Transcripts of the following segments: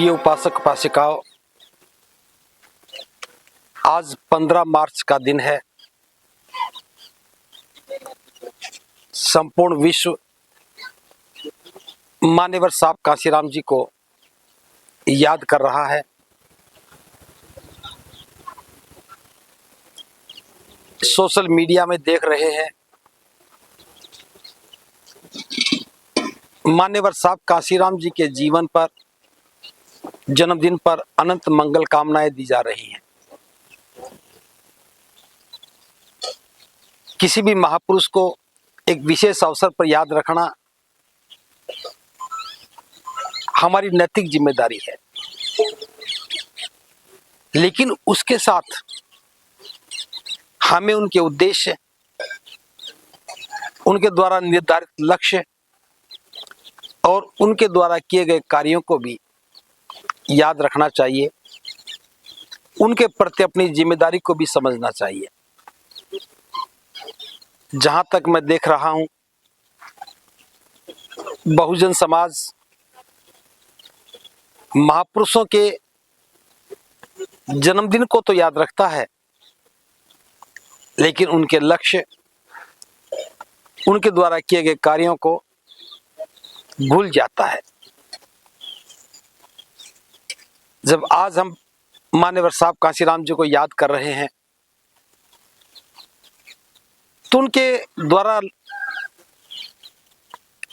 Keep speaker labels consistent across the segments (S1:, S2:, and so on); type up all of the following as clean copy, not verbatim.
S1: प्रिय उपासक उपासिकाओं, आज 15 मार्च का दिन है। संपूर्ण विश्व मान्यवर साहब कांशीराम जी को याद कर रहा है। सोशल मीडिया में देख रहे हैं मान्यवर साहब कांशीराम जी के जीवन पर, जन्मदिन पर अनंत मंगल कामनाएं दी जा रही हैं। किसी भी महापुरुष को एक विशेष अवसर पर याद रखना हमारी नैतिक जिम्मेदारी है, लेकिन उसके साथ हमें उनके उद्देश्य, उनके द्वारा निर्धारित लक्ष्य और उनके द्वारा किए गए कार्यों को भी याद रखना चाहिए। उनके प्रति अपनी जिम्मेदारी को भी समझना चाहिए। जहां तक मैं देख रहा हूं, बहुजन समाज महापुरुषों के जन्मदिन को तो याद रखता है, लेकिन उनके लक्ष्य, उनके द्वारा किए गए कार्यों को भूल जाता है। जब आज हम मान्यवर साहब कांशीराम जी को याद कर रहे हैं, तो उनके द्वारा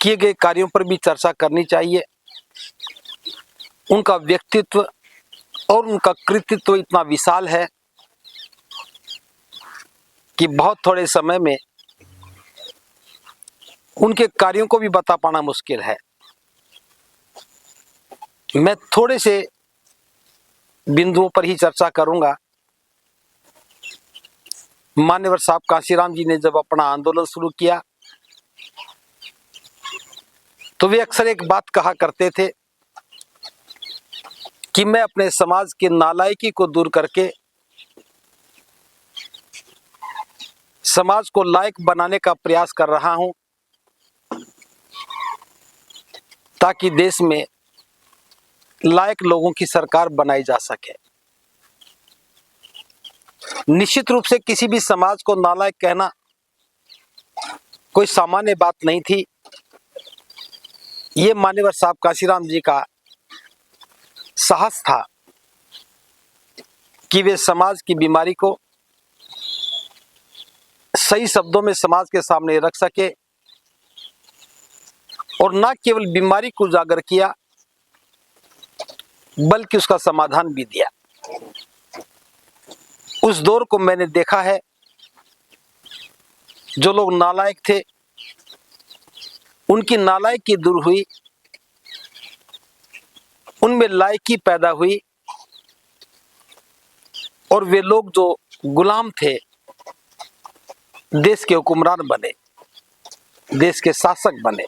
S1: किए गए कार्यों पर भी चर्चा करनी चाहिए। उनका व्यक्तित्व और उनका कृतित्व इतना विशाल है कि बहुत थोड़े समय में उनके कार्यों को भी बता पाना मुश्किल है। मैं थोड़े से बिंदुओं पर ही चर्चा करूंगा। मान्यवर साहब कांशीराम जी ने जब अपना आंदोलन शुरू किया, तो वे अक्सर एक बात कहा करते थे कि मैं अपने समाज की नालायकी को दूर करके समाज को लायक बनाने का प्रयास कर रहा हूं, ताकि देश में लायक लोगों की सरकार बनाई जा सके। निश्चित रूप से किसी भी समाज को नालायक कहना कोई सामान्य बात नहीं थी। ये मान्यवर साहब कांशीराम जी का साहस था कि वे समाज की बीमारी को सही शब्दों में समाज के सामने रख सके और न केवल बीमारी को उजागर किया, बल्कि उसका समाधान भी दिया। उस दौर को मैंने देखा है। जो लोग नालायक थे, उनकी नालायकी दूर हुई, उनमें लायकी पैदा हुई और वे लोग जो गुलाम थे, देश के हुक्मरान बने, देश के शासक बने।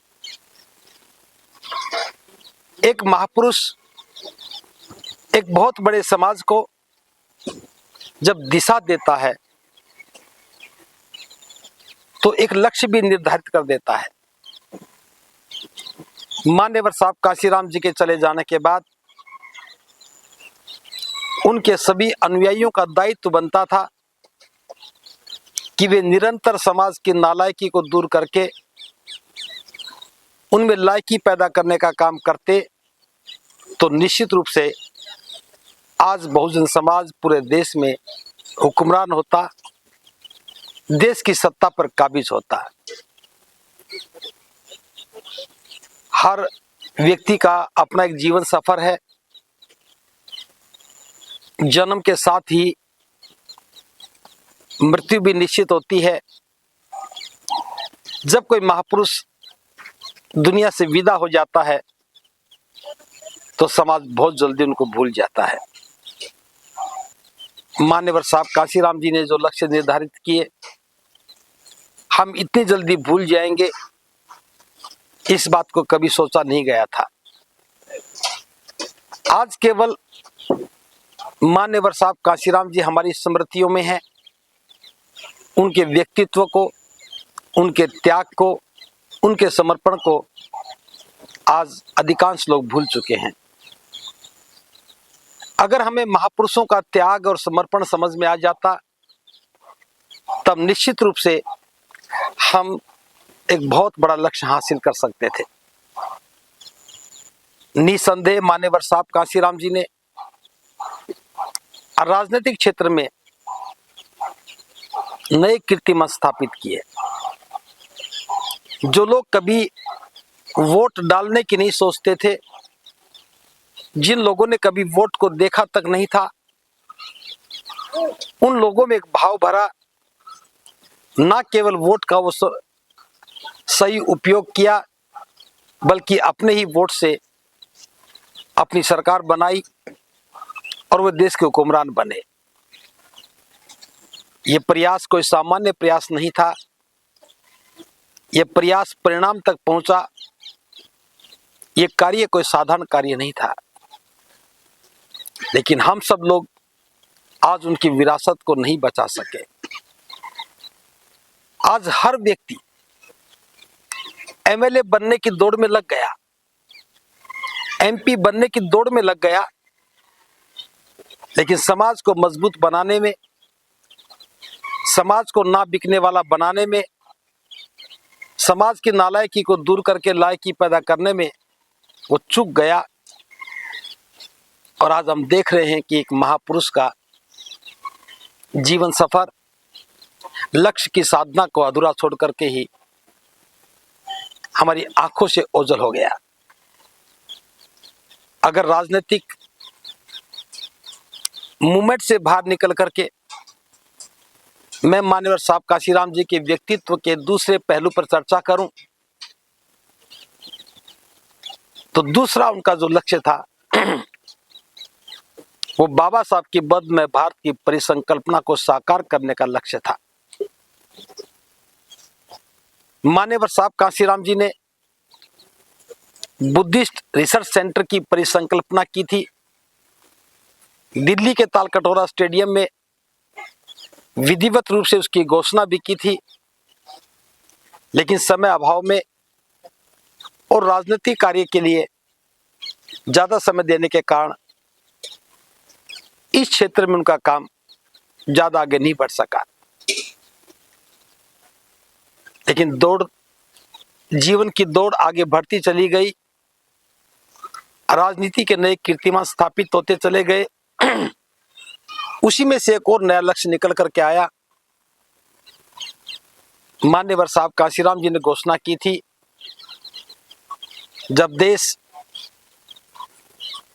S1: एक महापुरुष एक बहुत बड़े समाज को जब दिशा देता है, तो एक लक्ष्य भी निर्धारित कर देता है। मान्यवर साहब कांशीराम जी के चले जाने के बाद उनके सभी अनुयायियों का दायित्व बनता था कि वे निरंतर समाज की नालायकी को दूर करके उनमें लायकी पैदा करने का काम करते, तो निश्चित रूप से आज बहुजन समाज पूरे देश में हुक्मरान होता, देश की सत्ता पर काबिज होता। हर व्यक्ति का अपना एक जीवन सफर है। जन्म के साथ ही मृत्यु भी निश्चित होती है। जब कोई महापुरुष दुनिया से विदा हो जाता है, तो समाज बहुत जल्दी उनको भूल जाता है। मान्यवर साहब कांशीराम जी ने जो लक्ष्य निर्धारित किए, हम इतनी जल्दी भूल जाएंगे, इस बात को कभी सोचा नहीं गया था। आज केवल मान्यवर साहब कांशीराम जी हमारी स्मृतियों में हैं। उनके व्यक्तित्व को, उनके त्याग को, उनके समर्पण को आज अधिकांश लोग भूल चुके हैं। अगर हमें महापुरुषों का त्याग और समर्पण समझ में आ जाता, तब निश्चित रूप से हम एक बहुत बड़ा लक्ष्य हासिल कर सकते थे। निसंदेह मान्यवर साहब कांशीराम जी ने राजनीतिक क्षेत्र में नए कीर्तिमान स्थापित किए। जो लोग कभी वोट डालने की नहीं सोचते थे, जिन लोगों ने कभी वोट को देखा तक नहीं था, उन लोगों में एक भाव भरा, ना केवल वोट का वो सही उपयोग किया, बल्कि अपने ही वोट से अपनी सरकार बनाई और वो देश के हुक्मरान बने। ये प्रयास कोई सामान्य प्रयास नहीं था, ये प्रयास परिणाम तक पहुंचा। ये कार्य कोई साधारण कार्य नहीं था, लेकिन हम सब लोग आज उनकी विरासत को नहीं बचा सके। आज हर व्यक्ति एमएलए बनने की दौड़ में लग गया, एमपी बनने की दौड़ में लग गया, लेकिन समाज को मजबूत बनाने में, समाज को ना बिकने वाला बनाने में, समाज की नालायकी को दूर करके लायकी पैदा करने में वो चूक गया। और आज हम देख रहे हैं कि एक महापुरुष का जीवन सफर लक्ष्य की साधना को अधूरा छोड़ करके ही हमारी आंखों से ओझल हो गया। अगर राजनीतिक मूवमेंट से बाहर निकल करके मैं मान्यवर साहब कांशीराम जी के व्यक्तित्व के दूसरे पहलू पर चर्चा करूं, तो दूसरा उनका जो लक्ष्य था वो बाबा साहब की बद में भारत की परिसंकल्पना को साकार करने का लक्ष्य था। मान्यवर साहब कांशीराम जी ने बुद्धिस्ट रिसर्च सेंटर की परिसंकल्पना की थी। दिल्ली के तालकटोरा स्टेडियम में विधिवत रूप से उसकी घोषणा भी की थी, लेकिन समय अभाव में और राजनीतिक कार्य के लिए ज्यादा समय देने के कारण इस क्षेत्र में उनका काम ज्यादा आगे नहीं बढ़ सका। लेकिन जीवन की दौड़ आगे बढ़ती चली गई, राजनीति के नए कीर्तिमान स्थापित होते चले गए। उसी में से एक और नया लक्ष्य निकल करके आया। मान्यवर साहब कांशीराम जी ने घोषणा की थी, जब देश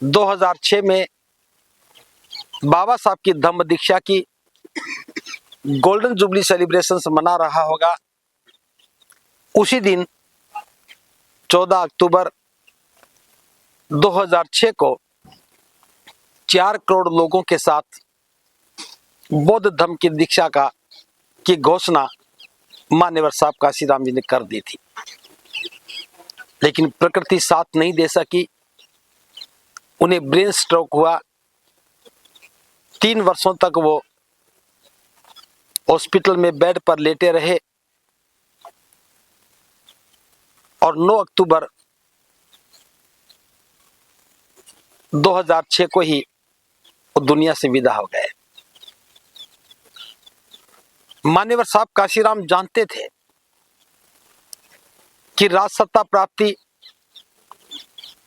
S1: 2006 में बाबा साहब की धम्म दीक्षा की गोल्डन जुबली सेलिब्रेशन मना रहा होगा, उसी दिन 14 अक्टूबर 2006 को 4 करोड़ लोगों के साथ बौद्ध धर्म की दीक्षा की घोषणा मान्यवर साहब कांशीराम जी ने कर दी थी। लेकिन प्रकृति साथ नहीं दे सकी, उन्हें ब्रेन स्ट्रोक हुआ। 3 वर्षों तक वो हॉस्पिटल में बेड पर लेटे रहे और 9 अक्टूबर 2006 को ही वो दुनिया से विदा हो गए। मान्यवर साहब कांशीराम जानते थे कि राज सत्ता प्राप्ति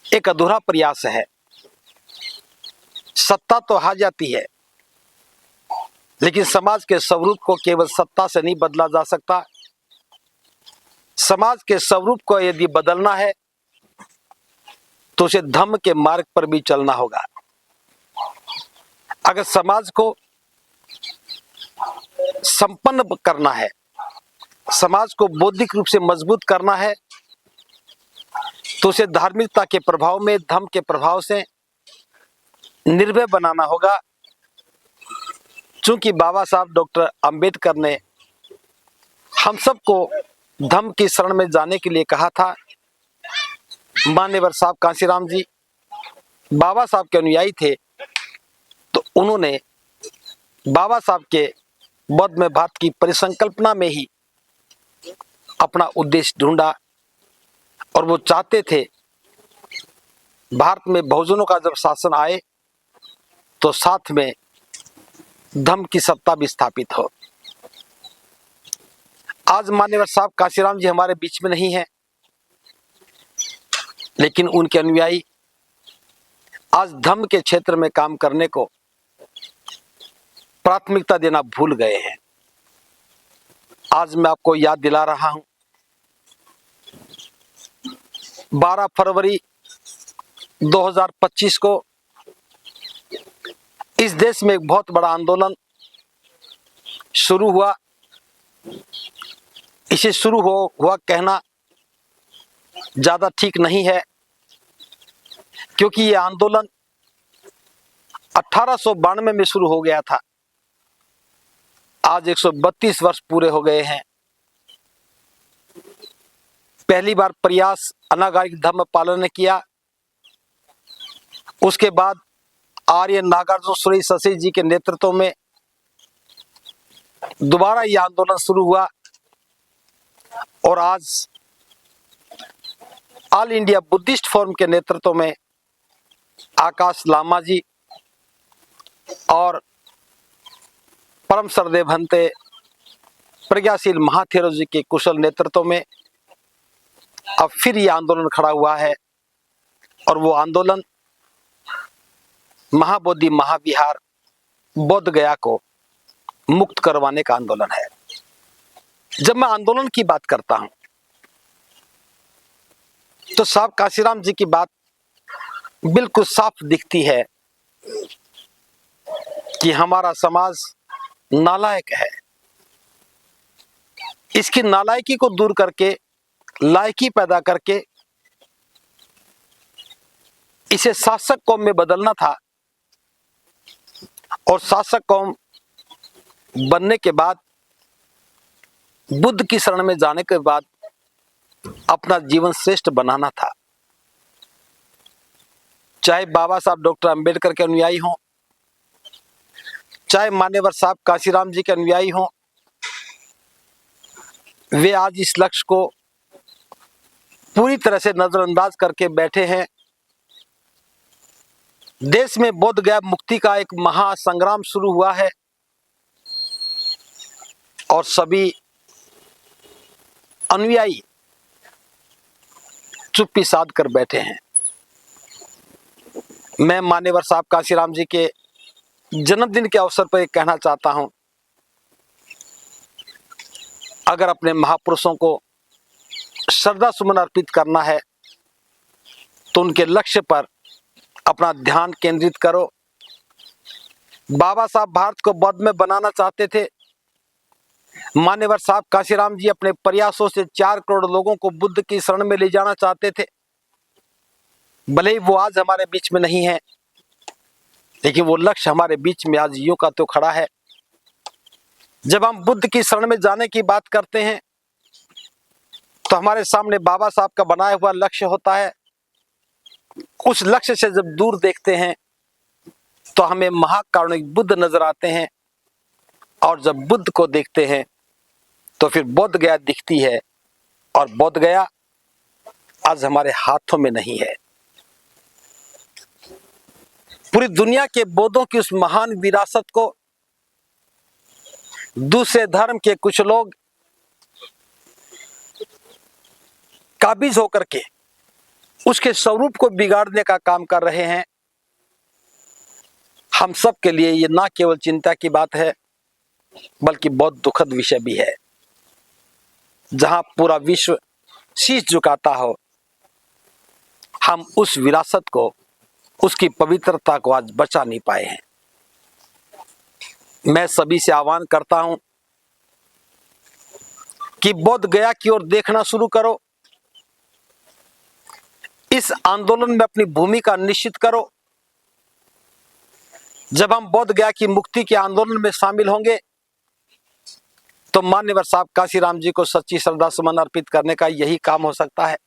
S1: एक अधूरा प्रयास है। सत्ता तो आ जाती है, लेकिन समाज के स्वरूप को केवल सत्ता से नहीं बदला जा सकता। समाज के स्वरूप को यदि बदलना है तो उसे धम्म के मार्ग पर भी चलना होगा। अगर समाज को संपन्न करना है, समाज को बौद्धिक रूप से मजबूत करना है, तो उसे धार्मिकता के प्रभाव में, धम्म के प्रभाव से निर्भय बनाना होगा। चूंकि बाबा साहब डॉक्टर अंबेडकर ने हम सबको धम्म की शरण में जाने के लिए कहा था, मान्यवर साहब कांशीराम जी बाबा साहब के अनुयायी थे, तो उन्होंने बाबा साहब के बौद्ध में भारत की परिसंकल्पना में ही अपना उद्देश्य ढूंढा। और वो चाहते थे भारत में बहुजनों का जब शासन आए तो साथ में धम्म की सत्ता भी स्थापित हो। आज मान्यवर साहब काशीराम जी हमारे बीच में नहीं है, लेकिन उनके अनुयायी आज धम्म के क्षेत्र में काम करने को प्राथमिकता देना भूल गए हैं। आज मैं आपको याद दिला रहा हूं, 12 फरवरी 2025 को इस देश में एक बहुत बड़ा आंदोलन शुरू हुआ। इसे शुरू हुआ कहना ज्यादा ठीक नहीं है, क्योंकि यह आंदोलन 1892 में शुरू हो गया था। आज 132 वर्ष पूरे हो गए हैं। पहली बार प्रयास अनागारिक धम्म पालन ने किया। उसके बाद आर्य नागार्जुन सुरेश शशि जी के नेतृत्व में दोबारा यह आंदोलन शुरू हुआ और आज ऑल इंडिया बुद्धिस्ट फोरम के नेतृत्व में आकाश लामा जी और परम सरदेव भंते प्रज्ञाशील महाथेरो जी के कुशल नेतृत्व में अब फिर यह आंदोलन खड़ा हुआ है। और वो आंदोलन महाबोधि महाविहार बोध गया को मुक्त करवाने का आंदोलन है। जब मैं आंदोलन की बात करता हूं तो साहब काशीराम जी की बात बिल्कुल साफ दिखती है कि हमारा समाज नालायक है। इसकी नालायकी को दूर करके लायकी पैदा करके इसे शासक कौम में बदलना था, और शासक कौम बनने के बाद बुद्ध की शरण में जाने के बाद अपना जीवन श्रेष्ठ बनाना था। चाहे बाबा साहब डॉक्टर अंबेडकर के अनुयायी हों, चाहे मान्यवर साहब काशीराम जी के अनुयायी हों, वे आज इस लक्ष्य को पूरी तरह से नजरअंदाज करके बैठे हैं। देश में बोध गया मुक्ति का एक महासंग्राम शुरू हुआ है और सभी अनुयायी चुप्पी साध कर बैठे हैं। मैं मान्यवर साहब काशीराम जी के जन्मदिन के अवसर पर एक कहना चाहता हूं, अगर अपने महापुरुषों को श्रद्धा सुमन अर्पित करना है तो उनके लक्ष्य पर अपना ध्यान केंद्रित करो। बाबा साहब भारत को बौद्ध में बनाना चाहते थे। मान्यवर साहब काशीराम जी अपने प्रयासों से 4 करोड़ लोगों को बुद्ध की शरण में ले जाना चाहते थे। भले ही वो आज हमारे बीच में नहीं है, लेकिन वो लक्ष्य हमारे बीच में आज यूं का तो खड़ा है। जब हम बुद्ध की शरण में जाने की बात करते हैं तो हमारे सामने बाबा साहब का बनाया हुआ लक्ष्य होता है। उस लक्ष्य से जब दूर देखते हैं तो हमें महाकारुणिक बुद्ध नजर आते हैं, और जब बुद्ध को देखते हैं तो फिर बोध गया दिखती है। और बोध गया आज हमारे हाथों में नहीं है। पूरी दुनिया के बौद्धों की उस महान विरासत को दूसरे धर्म के कुछ लोग काबिज होकर के उसके स्वरूप को बिगाड़ने का काम कर रहे हैं। हम सब के लिए ये ना केवल चिंता की बात है, बल्कि बहुत दुखद विषय भी है। जहां पूरा विश्व शीश झुकाता हो, हम उस विरासत को, उसकी पवित्रता को आज बचा नहीं पाए हैं। मैं सभी से आह्वान करता हूं कि बोध गया की ओर देखना शुरू करो। इस आंदोलन में अपनी भूमिका निश्चित करो। जब हम बोध गया की मुक्ति के आंदोलन में शामिल होंगे तो मान्यवर साहब काशीराम जी को सच्ची श्रद्धा सुमन अर्पित करने का यही काम हो सकता है।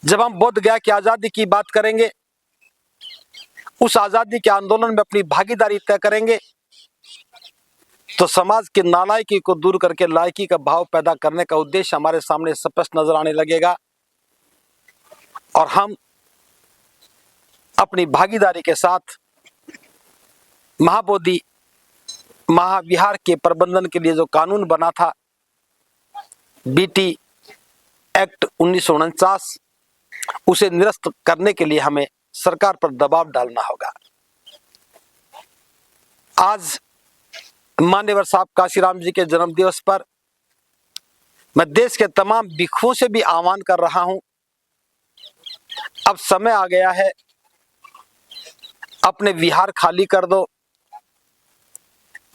S1: जब हम बोध गया की आजादी की बात करेंगे, उस आजादी के आंदोलन में अपनी भागीदारी तय करेंगे, तो समाज की नालायकी को दूर करके लायकी का भाव पैदा करने का उद्देश्य हमारे सामने स्पष्ट नजर आने लगेगा। और हम अपनी भागीदारी के साथ महाबोधि महाविहार के प्रबंधन के लिए जो कानून बना था, बीटी एक्ट 1949, उसे निरस्त करने के लिए हमें सरकार पर दबाव डालना होगा। आज मान्यवर साहब काशीराम जी के जन्म दिवस पर मैं देश के तमाम भिक्षुओं से भी आह्वान कर रहा हूं, अब समय आ गया है, अपने विहार खाली कर दो,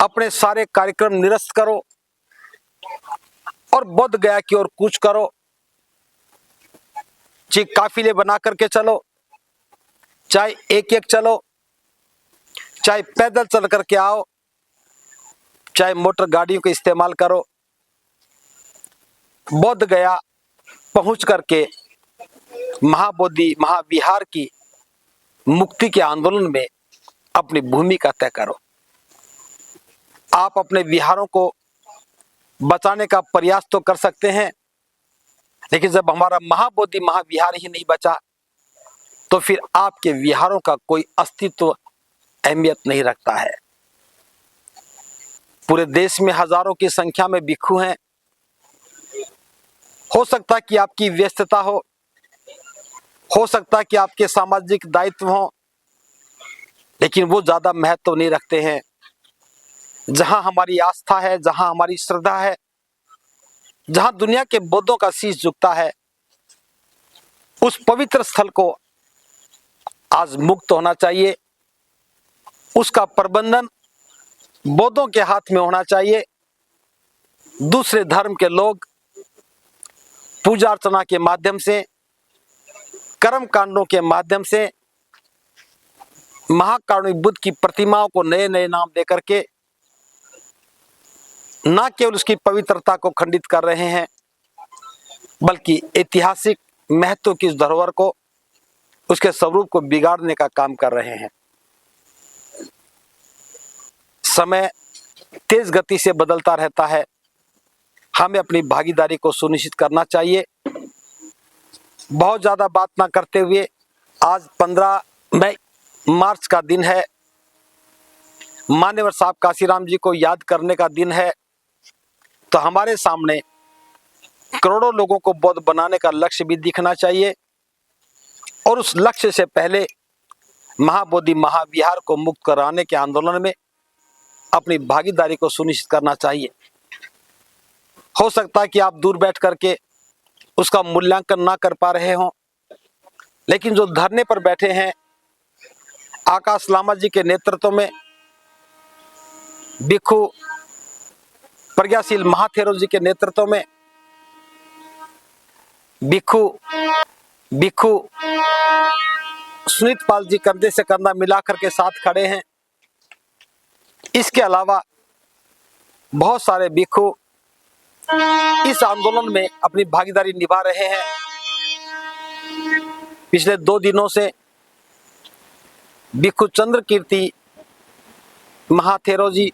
S1: अपने सारे कार्यक्रम निरस्त करो और बोध गया की ओर कूच करो। चाहे काफिले बना करके चलो, चाहे एक एक चलो, चाहे पैदल चल करके आओ, चाहे मोटर गाड़ियों का इस्तेमाल करो। बोध गया पहुंच करके महाबोधि महाविहार की मुक्ति के आंदोलन में अपनी भूमिका तय करो। आप अपने विहारों को बचाने का प्रयास तो कर सकते हैं, लेकिन जब हमारा महाबोधि महाविहार ही नहीं बचा तो फिर आपके विहारों का कोई अस्तित्व अहमियत नहीं रखता है। पूरे देश में हजारों की संख्या में भिक्षु हैं। हो सकता है कि आपकी व्यस्तता हो सकता है कि आपके सामाजिक दायित्व हो, लेकिन वो ज्यादा महत्व नहीं रखते हैं। जहां हमारी आस्था है, जहां हमारी श्रद्धा है, जहां दुनिया के बुद्धों का शीश झुकता है, उस पवित्र स्थल को आज मुक्त होना चाहिए। उसका प्रबंधन बौद्धों के हाथ में होना चाहिए। दूसरे धर्म के लोग पूजा अर्चना के माध्यम से, कर्म कांडों के माध्यम से महाकारुणिक बुद्ध की प्रतिमाओं को नए नए नाम देकर के न केवल उसकी पवित्रता को खंडित कर रहे हैं, बल्कि ऐतिहासिक महत्व की इस धरोहर को, उसके स्वरूप को बिगाड़ने का काम कर रहे हैं। समय तेज गति से बदलता रहता है, हमें अपनी भागीदारी को सुनिश्चित करना चाहिए। बहुत ज्यादा बात ना करते हुए, आज 15 मार्च का दिन है, मान्यवर साहब काशीराम जी को याद करने का दिन है, तो हमारे सामने करोड़ों लोगों को बौद्ध बनाने का लक्ष्य भी दिखना चाहिए और उस लक्ष्य से पहले महाबोधि महाविहार को मुक्त कराने के आंदोलन में अपनी भागीदारी को सुनिश्चित करना चाहिए। हो सकता है कि आप दूर बैठ करके उसका मूल्यांकन ना कर पा रहे हों, लेकिन जो धरने पर बैठे हैं, आकाश लामा जी के नेतृत्व में भिक्षु प्रज्ञाशील महाथेरो जी के नेतृत्व में भिक्षु सुनीत पाल जी कंधे से कंधा मिलाकर के साथ खड़े हैं। इसके अलावा बहुत सारे भिक्षु इस आंदोलन में अपनी भागीदारी निभा रहे हैं। पिछले 2 दिनों से भिक्षु चंद्र कीर्ति महाथेरो जी,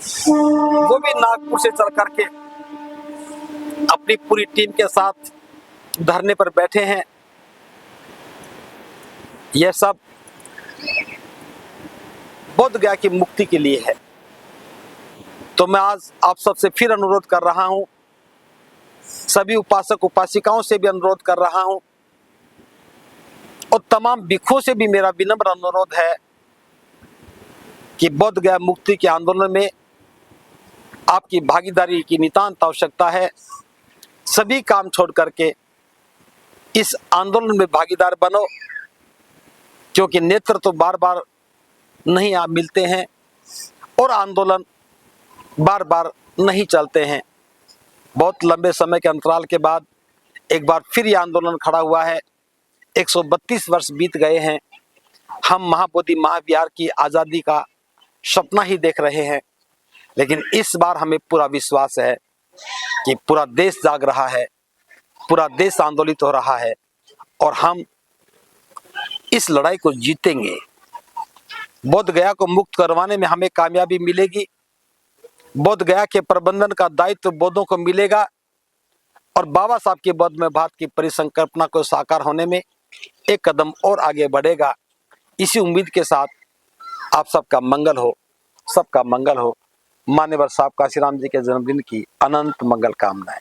S1: वो भी नागपुर से चल करके अपनी पूरी टीम के साथ धरने पर बैठे हैं। यह सब बोध गया की मुक्ति के लिए है। तो मैं आज आप सबसे फिर अनुरोध कर रहा हूं, सभी उपासक उपासिकाओं से भी अनुरोध कर रहा हूं और तमाम भिक्षुओं से भी मेरा विनम्र अनुरोध है कि बोध गया मुक्ति के आंदोलन में आपकी भागीदारी की नितांत आवश्यकता है। सभी काम छोड़ करके इस आंदोलन में भागीदार बनो, क्योंकि नेतृत्व तो बार बार नहीं आप मिलते हैं और आंदोलन बार बार नहीं चलते हैं। बहुत लंबे समय के अंतराल के बाद एक बार फिर यह आंदोलन खड़ा हुआ है। 132 वर्ष बीत गए हैं, हम महाबोधि महाविहार की आज़ादी का सपना ही देख रहे हैं, लेकिन इस बार हमें पूरा विश्वास है कि पूरा देश जाग रहा है, पूरा देश आंदोलित हो रहा है और हम इस लड़ाई को जीतेंगे। बोध गया को मुक्त करवाने में हमें कामयाबी मिलेगी। बोध गया के प्रबंधन का दायित्व बौद्धों को मिलेगा और बाबा साहब के बौद्ध में भारत की परिसंकल्पना को साकार होने में एक कदम और आगे बढ़ेगा। इसी उम्मीद के साथ आप सबका मंगल हो, सबका मंगल हो। मान्यवर साहब काशीराम जी के जन्मदिन की अनंत मंगल कामनाएं।